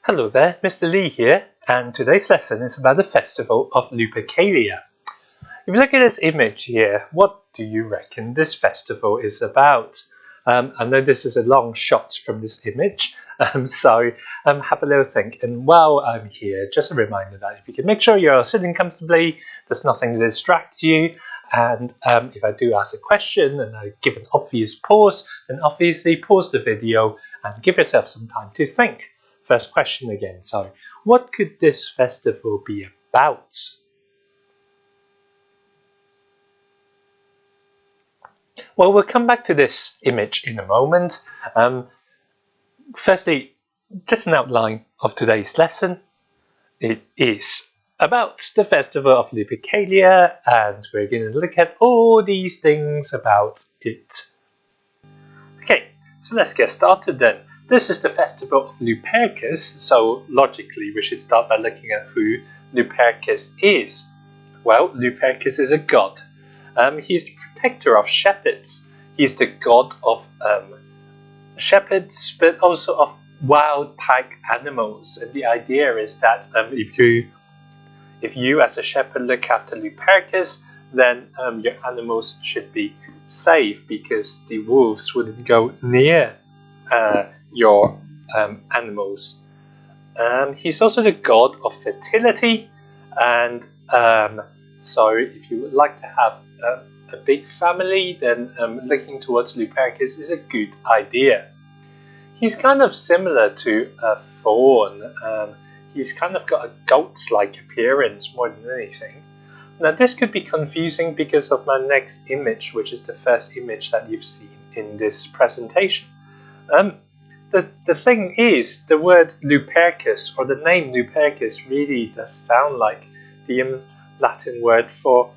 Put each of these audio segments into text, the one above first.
Hello there, Mr. Lee here, and today's lesson is about the festival of Lupercalia. If you look at this image here, what do you reckon this festival is about? I know this is a long shot from this image, so have a little think. And while I'm here, just a reminder that if you can make sure you're sitting comfortably, there's nothing to distract you, and if I do ask a question and I give an obvious pause, then obviously pause the video and give yourself some time to think. First question again, so what could this festival be about? Well, we'll come back to this image in a moment. Firstly, just an outline of today's lesson. It is about the festival of Lupercalia, and we're going to look at all these things about it. Okay, so let's get started then. This is the festival of Lupercus, so logically we should start by looking at who Lupercus is. Well, Lupercus is a god. He's the protector of shepherds. He's the god of shepherds, but also of wild pack animals. And the idea is that if you as a shepherd look after Lupercus, then your animals should be safe because the wolves wouldn't go near your animals. He's also the god of fertility, and so if you would like to have a big family, then looking towards Lupercus is a good idea. He's kind of similar to a fawn. He's kind of got a goat-like appearance more than anything. Now this could be confusing because of my next image, which is the first image that you've seen in this presentation. The thing is, the word Lupercus, or the name Lupercus, really does sound like the Latin word for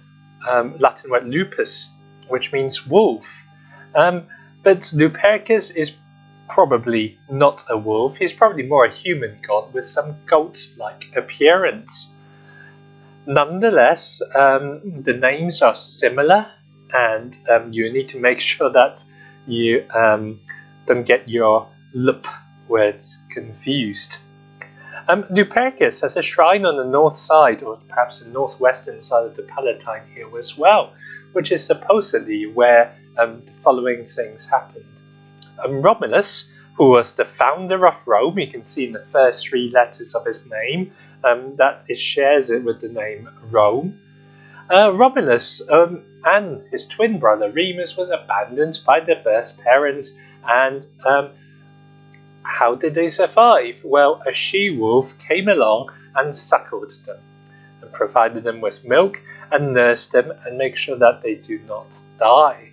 lupus, which means wolf. But Lupercus is probably not a wolf. He's probably more a human god with some goat-like appearance. Nonetheless, the names are similar, and you need to make sure that you don't get your lup words confused. Lupercus has a shrine on the north side, or perhaps the northwestern side of the Palatine Hill as well, which is supposedly where the following things happened. Romulus, who was the founder of Rome, you can see in the first three letters of his name that it shares it with the name Rome. Romulus and his twin brother Remus was abandoned by their birth parents, and how did they survive? Well, a she-wolf came along and suckled them and provided them with milk and nursed them and make sure that they do not die.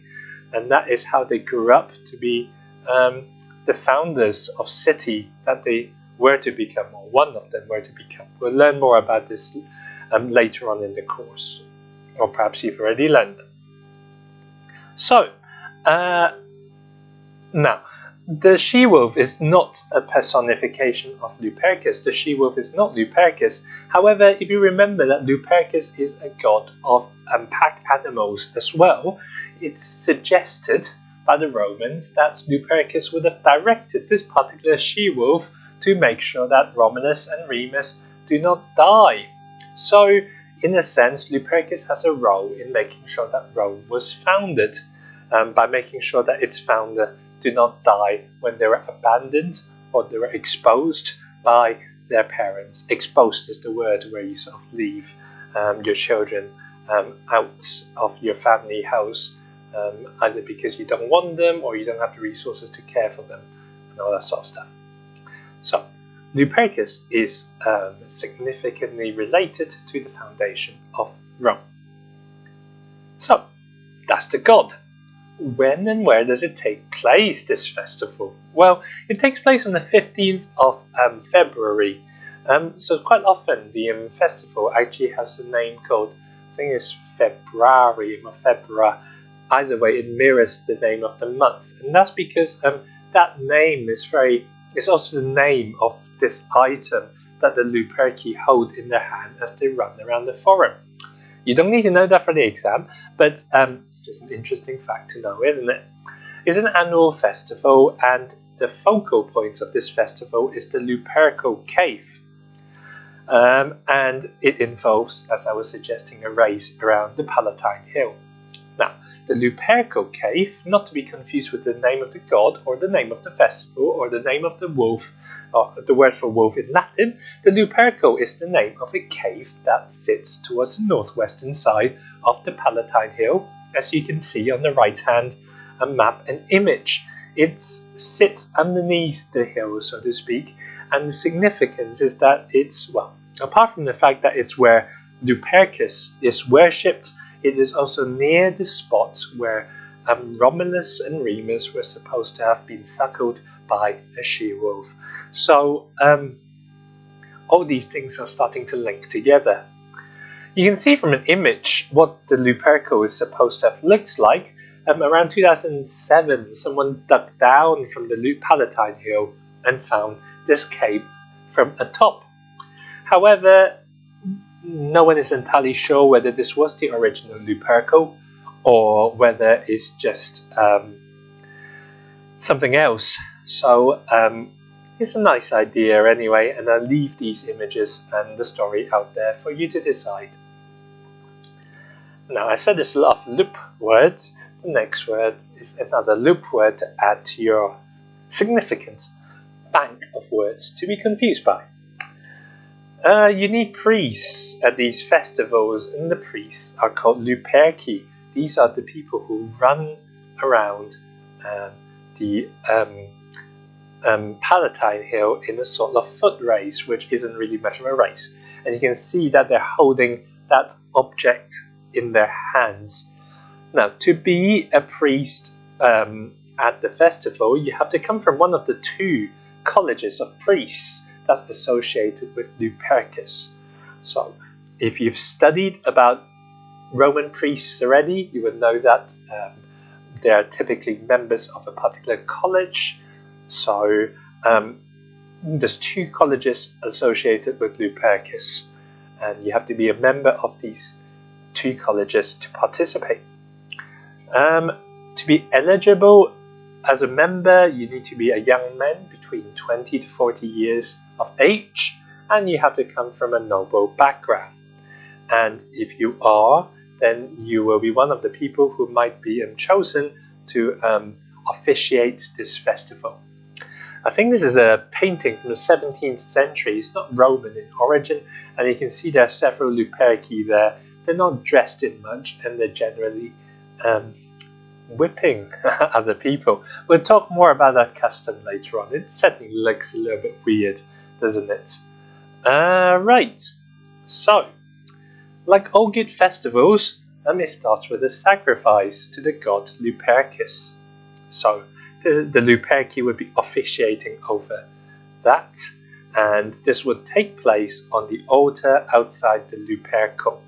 And that is how they grew up to be the founders of city that they were to become, or one of them were to become. We'll learn more about this later on in the course, or perhaps you've already learned them. So, now, the she-wolf is not a personification of Lupercus. The she-wolf is not Lupercus. However, if you remember that Lupercus is a god of pack animals as well, it's suggested by the Romans that Lupercus would have directed this particular she-wolf to make sure that Romulus and Remus do not die. So, in a sense, Lupercus has a role in making sure that Rome was founded, by making sure that its founder do not die when they were abandoned or they were exposed by their parents. Exposed is the word where you sort of leave your children out of your family house, either because you don't want them or you don't have the resources to care for them and all that sort of stuff. So, Lupercus is significantly related to the foundation of Rome. So, that's the god. When and where does it take place, this festival? Well, it takes place on the 15th of February. So quite often the festival actually has a name called, I think it's Februarium or Februar. Either way, it mirrors the name of the month. And that's because that name is it's also the name of this item that the Luperci hold in their hand as they run around the forum. You don't need to know that for the exam, but it's just an interesting fact to know, isn't it? It's an annual festival, and the focal point of this festival is the Lupercal Cave. And it involves, as I was suggesting, a race around the Palatine Hill. Now, the Lupercal Cave, not to be confused with the name of the god or the name of the festival or the name of the wolf, or the word for wolf in Latin, the Lupercal is the name of a cave that sits towards the northwestern side of the Palatine Hill, as you can see on the right hand map and image. It sits underneath the hill, so to speak, and the significance is that it's, well, apart from the fact that it's where Lupercus is worshipped, it is also near the spot where Romulus and Remus were supposed to have been suckled by a she-wolf. So all these things are starting to link together. You can see from an image what the Lupercal is supposed to have looked like. Around 2007, someone dug down from the Palatine Hill and found this cave from atop. However, no one is entirely sure whether this was the original Lupercal or whether it's just something else. So it's a nice idea anyway, and I'll leave these images and the story out there for you to decide. Now, I said there's a lot of loop words. The next word is another loop word to add to your significant bank of words to be confused by. You need priests at these festivals, and the priests are called Luperci. These are the people who run around the Palatine Hill in a sort of foot race, which isn't really much of a race. And you can see that they're holding that object in their hands. Now, to be a priest at the festival, you have to come from one of the two colleges of priests that's associated with Lupercus. So, if you've studied about Roman priests already, you would know that they are typically members of a particular college. So, there's two colleges associated with Lupercus, and you have to be a member of these two colleges to participate. To be eligible as a member, you need to be a young man between 20 to 40 years of age, and you have to come from a noble background. And if you are, then you will be one of the people who might be chosen to officiate this festival. I think this is a painting from the 17th century. It's not Roman in origin, and you can see there are several Luperci there. They're not dressed in much, and they're generally whipping other people. We'll talk more about that custom later on. It certainly looks a little bit weird, doesn't it? Right, so like all good festivals, it starts with a sacrifice to the god Lupercus. So the Luperci would be officiating over that, and this would take place on the altar outside the Lupercal.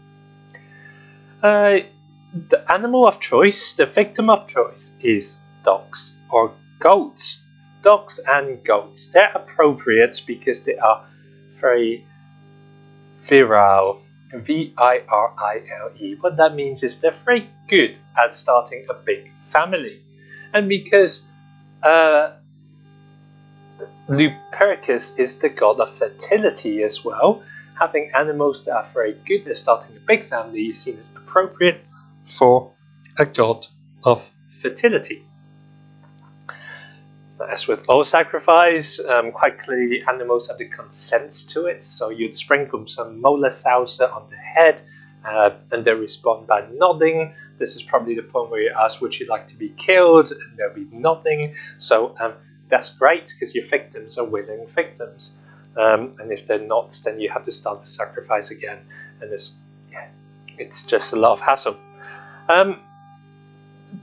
The animal of choice, the victim of choice, is dogs or goats. Dogs and goats. They're appropriate because they are very virile. V-I-R-I-L-E. What that means is they're very good at starting a big family. And because Lupercus is the god of fertility as well, having animals that are very good at starting a big family is seen as appropriate for a god of fertility. As with all sacrifice, quite clearly the animals have to consent to it, so you'd sprinkle some mola salsa on the head, and they respond by nodding. This is probably the point where you ask, would you like to be killed? And they'll be nodding. So that's great, because your victims are willing victims. And if they're not, then you have to start the sacrifice again, and it's just a lot of hassle.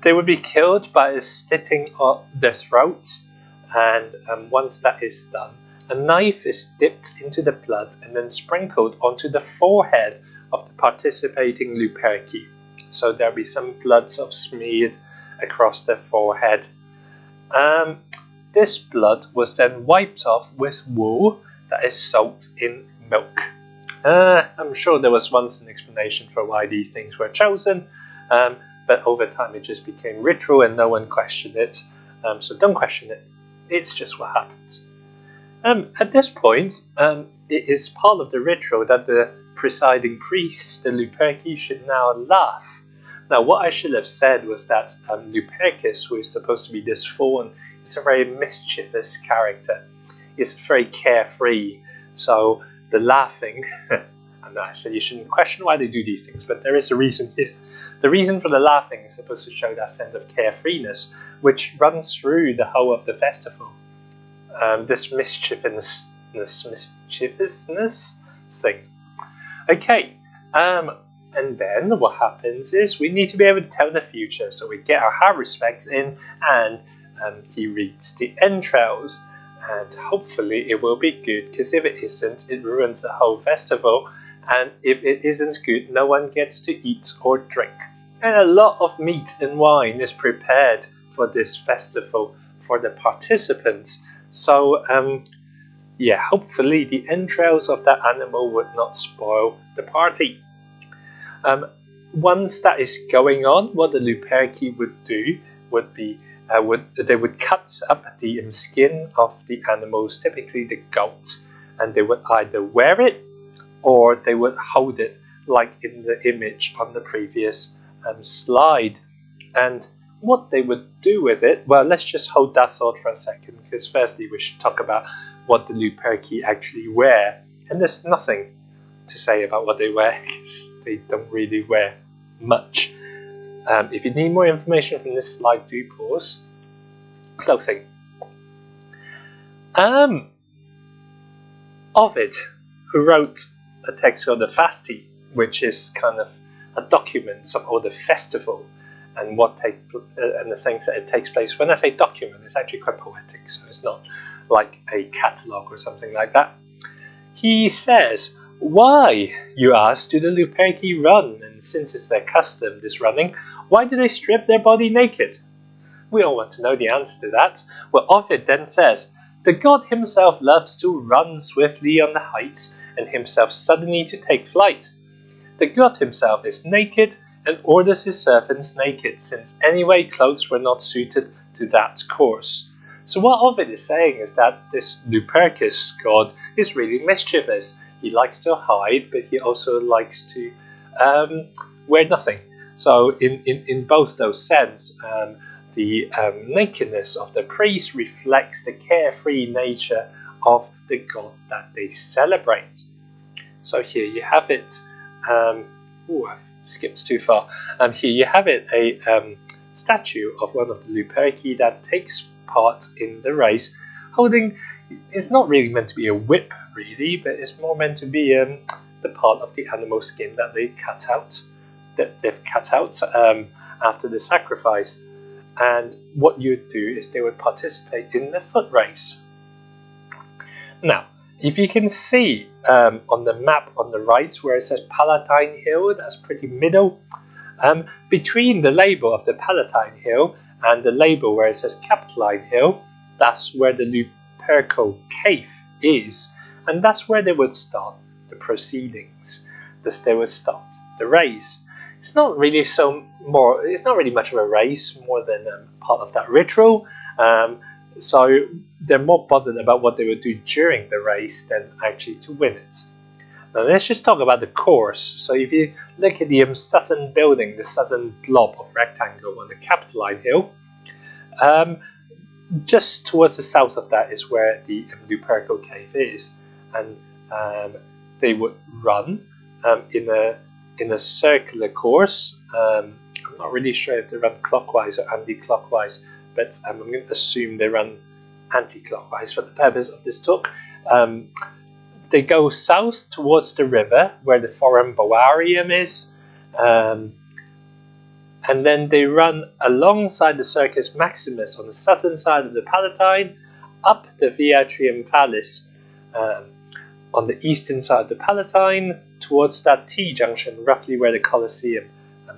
They would be killed by slitting their throats, and once that is done, a knife is dipped into the blood and then sprinkled onto the forehead of the participating Luperci. So there'll be some blood sort of smeared across their forehead. This blood was then wiped off with wool that is soaked in milk. I'm sure there was once an explanation for why these things were chosen, but over time it just became ritual and no one questioned it. So don't question it. It's just what happens. At this point, it is part of the ritual that the presiding priest, the Luperci, should now laugh. Now, what I should have said was that Lupercus, who is supposed to be this faun, is a very mischievous character. He's very carefree. So the laughing, and I said you shouldn't question why they do these things, but there is a reason here. The reason for the laughing is supposed to show that sense of carefreeness, which runs through the whole of the festival. This mischievousness thing. Okay, and then what happens is we need to be able to tell the future, so we get our how respects in, and he reads the entrails, and hopefully it will be good, because if it isn't, it ruins the whole festival, and if it isn't good, no one gets to eat or drink. And a lot of meat and wine is prepared for this festival for the participants. So, yeah, hopefully the entrails of that animal would not spoil the party. Once that is going on, what the Luperci would do would be they would cut up the skin of the animals, typically the goat, and they would either wear it or they would hold it, like in the image on the previous slide. And what they would do with it, well, let's just hold that thought for a second, because firstly we should talk about what the Luperci actually wear. And there's nothing to say about what they wear, because they don't really wear much. If you need more information from this slide, do pause. Clothing. Ovid, who wrote a text called the Fasti, which is kind of a document of all the festival and and the things that it takes place. When I say document, it's actually quite poetic, so it's not like a catalogue or something like that. He says, why, you ask, do the Luperci run? And since it's their custom, this running, why do they strip their body naked? We all want to know the answer to that. Well, Ovid then says, the god himself loves to run swiftly on the heights, and himself suddenly to take flight. The god himself is naked, and orders his servants naked, since anyway clothes were not suited to that course. So what Ovid is saying is that this Lupercus god is really mischievous. He likes to hide, but he also likes to wear nothing. So in both those sense, the nakedness of the priest reflects the carefree nature of the god that they celebrate. So here you have it. I've skipped too far. Here you have it, a statue of one of the Luperci that takes part in the race, holding. It's not really meant to be a whip, really, but it's more meant to be the part of the animal skin that they cut out, after the sacrifice. And what you'd do is they would participate in the foot race. Now, if you can see on the map on the right where it says Palatine Hill, that's pretty middle. Between the label of the Palatine Hill and the label where it says Capitoline Hill, that's where the Lupercal Cave is, and that's where they would start the proceedings. Thus, they would start the race. It's not really much of a race, more than part of that ritual. So they're more bothered about what they would do during the race than actually to win it. Now let's just talk about the course. So if you look at the southern building, the southern blob of rectangle on the Capitoline Hill, just towards the south of that is where the Lupercal Cave is, and they would run in a circular course. I'm not really sure if they run clockwise or anti-clockwise, but I'm going to assume they run anti-clockwise for the purpose of this talk. They go south towards the river where the Forum Boarium is, and then they run alongside the Circus Maximus on the southern side of the Palatine, up the Via Triumphalis on the eastern side of the Palatine, towards that T-junction, roughly where the Colosseum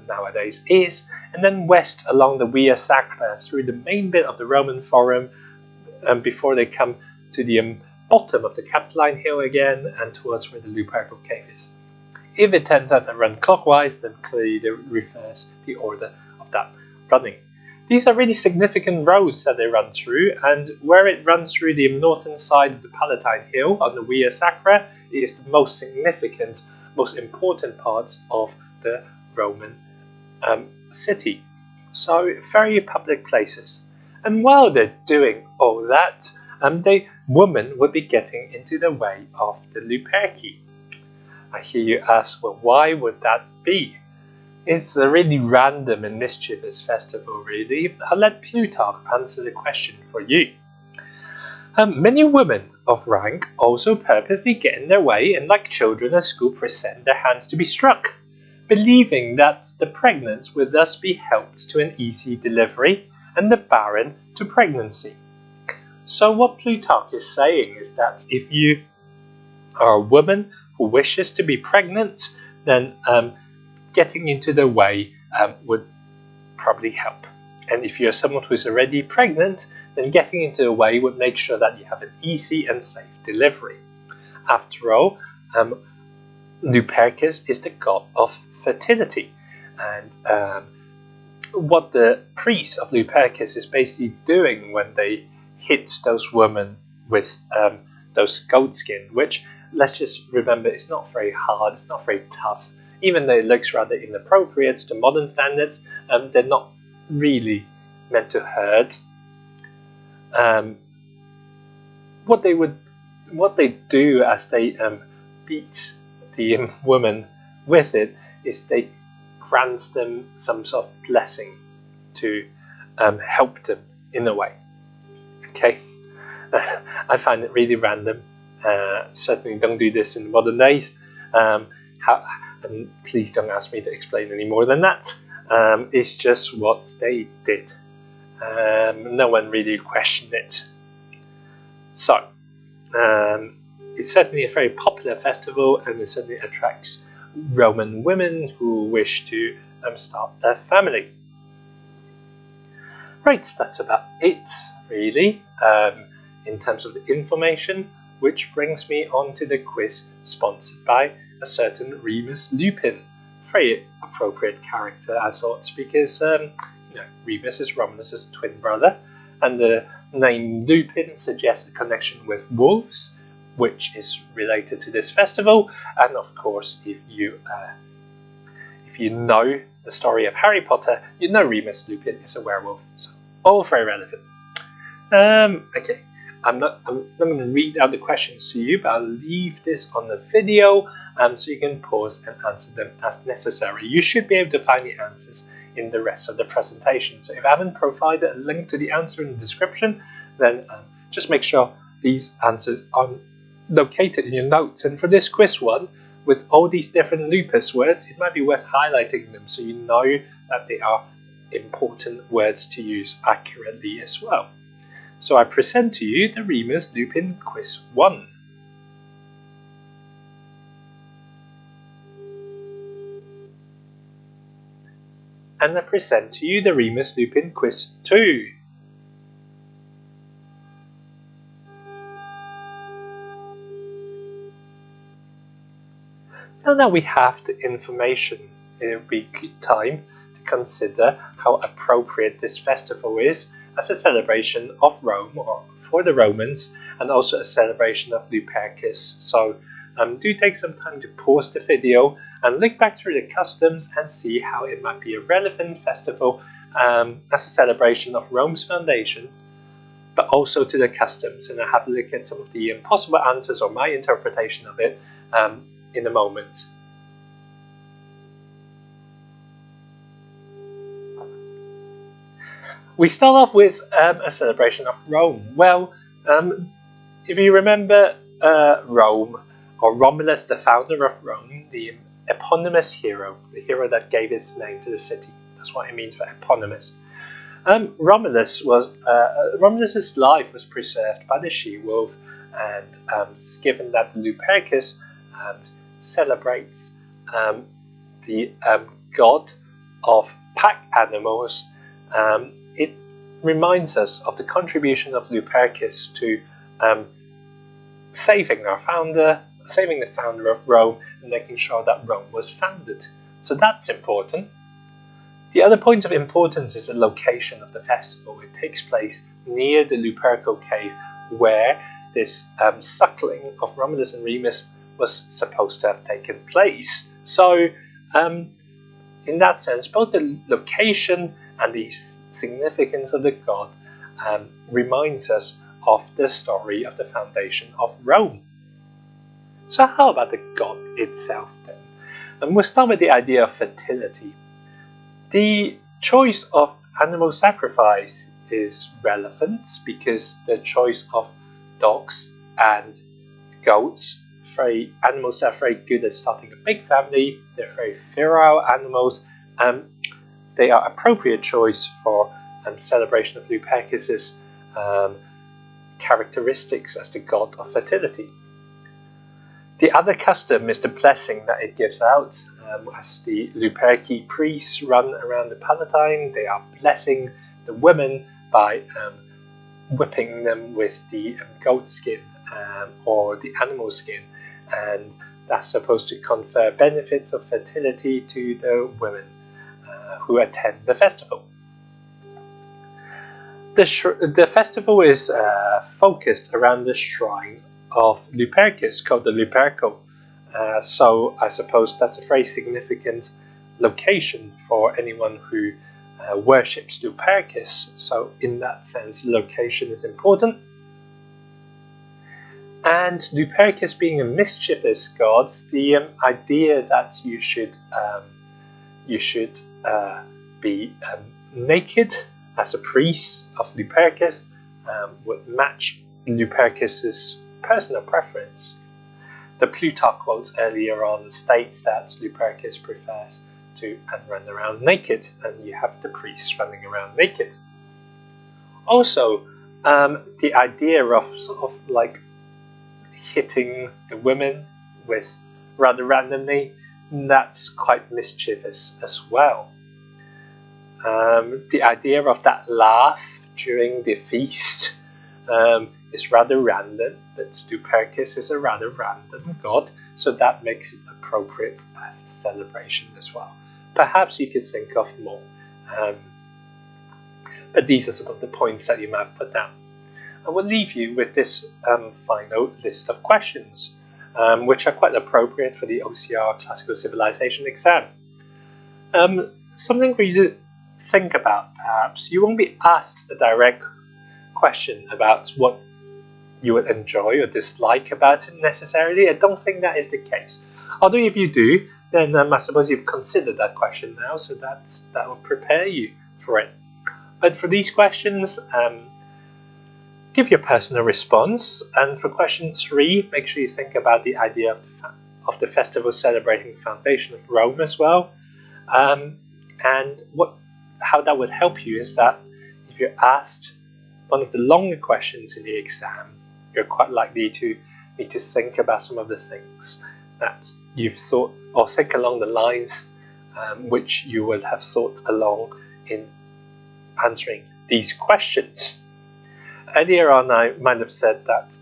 nowadays is, and then west along the Via Sacra through the main bit of the Roman Forum, before they come to the bottom of the Capitoline Hill again, and towards where the Lupercal Cave is. If it turns out to run clockwise, then clearly they reverse the order of that running. These are really significant roads that they run through, and where it runs through the northern side of the Palatine Hill on the Via Sacra is the most significant, most important parts of the Roman city. So very public places. And while they're doing all that, the women would be getting into the way of the Luperci. I hear you ask, well, why would that be? It's a really random and mischievous festival, really. I'll let Plutarch answer the question for you. Many women of rank also purposely get in their way and, like children at school, present their hands to be struck, believing that the pregnant will thus be helped to an easy delivery and the barren to pregnancy. So what Plutarch is saying is that if you are a woman who wishes to be pregnant, then getting into the way would probably help. And if you're someone who's already pregnant, then getting into the way would make sure that you have an easy and safe delivery. After all, Lupercus is the god of fertility, and what the priest of Lupercus is basically doing when they hit those women with those goat skin, which, let's just remember, is not very hard, it's not very tough. Even though it looks rather inappropriate to modern standards, they're not really meant to hurt. What they do as they beat the woman with it is they grant them some sort of blessing to help them in a way. Okay, I find it really random. Certainly don't do this in modern days. And please don't ask me to explain any more than that. It's just what they did. No one really questioned it. So, it's certainly a very popular festival, and it certainly attracts Roman women who wish to start a family. Right, that's about it, really, in terms of the information, which brings me on to the quiz sponsored by a certain Remus Lupin. Very appropriate character, I thought, because Remus is Romulus's twin brother, and the name Lupin suggests a connection with wolves, which is related to this festival. And of course, if you know the story of Harry Potter, you know Remus Lupin is a werewolf. So all very relevant. Okay. I'm not going to read out the questions to you, but I'll leave this on the video so you can pause and answer them as necessary. You should be able to find the answers in the rest of the presentation. So if I haven't provided a link to the answer in the description, then just make sure these answers are located in your notes. And for this quiz one, with all these different lupus words, it might be worth highlighting them so you know that they are important words to use accurately as well. So I present to you the Remus Lupin Quiz 1. And I present to you the Remus Lupin Quiz 2. Now that we have the information, it will be good time to consider how appropriate this festival is as a celebration of Rome, or for the Romans, and also a celebration of Lupercus. So do take some time to pause the video and look back through the customs and see how it might be a relevant festival as a celebration of Rome's foundation, but also to the customs. And I'll have a look at some of the possible answers or my interpretation of it in a moment. We start off with a celebration of Rome. Well, if you remember Rome, or Romulus, the founder of Rome, the eponymous hero, the hero that gave its name to the city. That's what it means for eponymous. Romulus's life was preserved by the she-wolf, and given that Lupercus celebrates the god of pack animals, it reminds us of the contribution of Lupercus to saving the founder of Rome, and making sure that Rome was founded. So that's important. The other point of importance is the location of the festival. It takes place near the Lupercal cave where this suckling of Romulus and Remus was supposed to have taken place. So in that sense, both the location and the significance of the god reminds us of the story of the foundation of Rome. So how about the god itself then? And we'll start with the idea of fertility. The choice of animal sacrifice is relevant because the choice of dogs and goats, animals that are very good at starting a big family, they're very virile animals, they are appropriate choice for celebration of Lupercus's characteristics as the god of fertility. The other custom is the blessing that it gives out. As the Luperci priests run around the Palatine, they are blessing the women by whipping them with the goat skin or the animal skin, and that's supposed to confer benefits of fertility to the women who attend the festival. The festival is focused around the shrine of Lupercus, called the Lupercal. So I suppose that's a very significant location for anyone who worships Lupercus. So in that sense, location is important. And Lupercus being a mischievous god, the idea that you should be naked as a priest of Lupercus would match Lupercus's personal preference. The Plutarch quotes earlier on states that Lupercus prefers to run around naked, and you have the priests running around naked. Also, the idea of sort of like hitting the women with rather randomly, that's quite mischievous as well. The idea of that laugh during the feast is rather random, but Lupercus is a rather random god, so that makes it appropriate as a celebration as well. Perhaps you could think of more, but these are some of the points that you might have put down. I will leave you with this final list of questions, which are quite appropriate for the OCR Classical Civilisation exam. Something for you to think about, perhaps. You won't be asked a direct question about what you would enjoy or dislike about it necessarily. I don't think that is the case. Although if you do, then I suppose you've considered that question now, so that will prepare you for it. But for these questions, give your personal response. And for question 3, make sure you think about the idea of the festival celebrating the foundation of Rome as well. And how that would help you is that if you're asked one of the longer questions in the exam, you're quite likely to need to think about some of the things that you've thought, or think along the lines which you would have thought along in answering these questions. Earlier on, I might have said that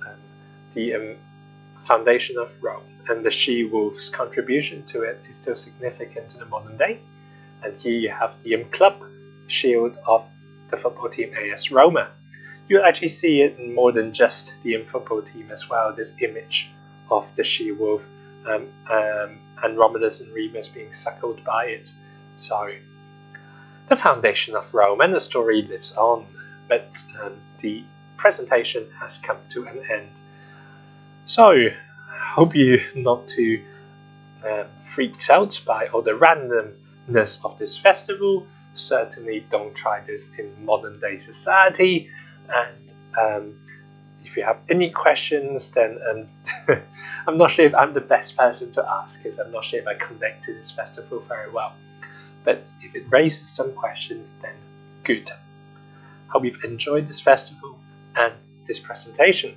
the foundation of Rome and the she-wolf's contribution to it is still significant in the modern day. And here you have the club shield of the football team AS Roma. You'll actually see it in more than just the football team as well, this image of the she-wolf and Romulus and Remus being suckled by it. So the foundation of Rome and the story lives on, but the presentation has come to an end. So I hope you're not too freaked out by all the randomness of this festival. Certainly don't try this in modern day society, and if you have any questions, then I'm not sure if I'm the best person to ask, because I'm not sure if I connect to this festival very well, but if it raises some questions, then good. Hope you've enjoyed this festival and this presentation.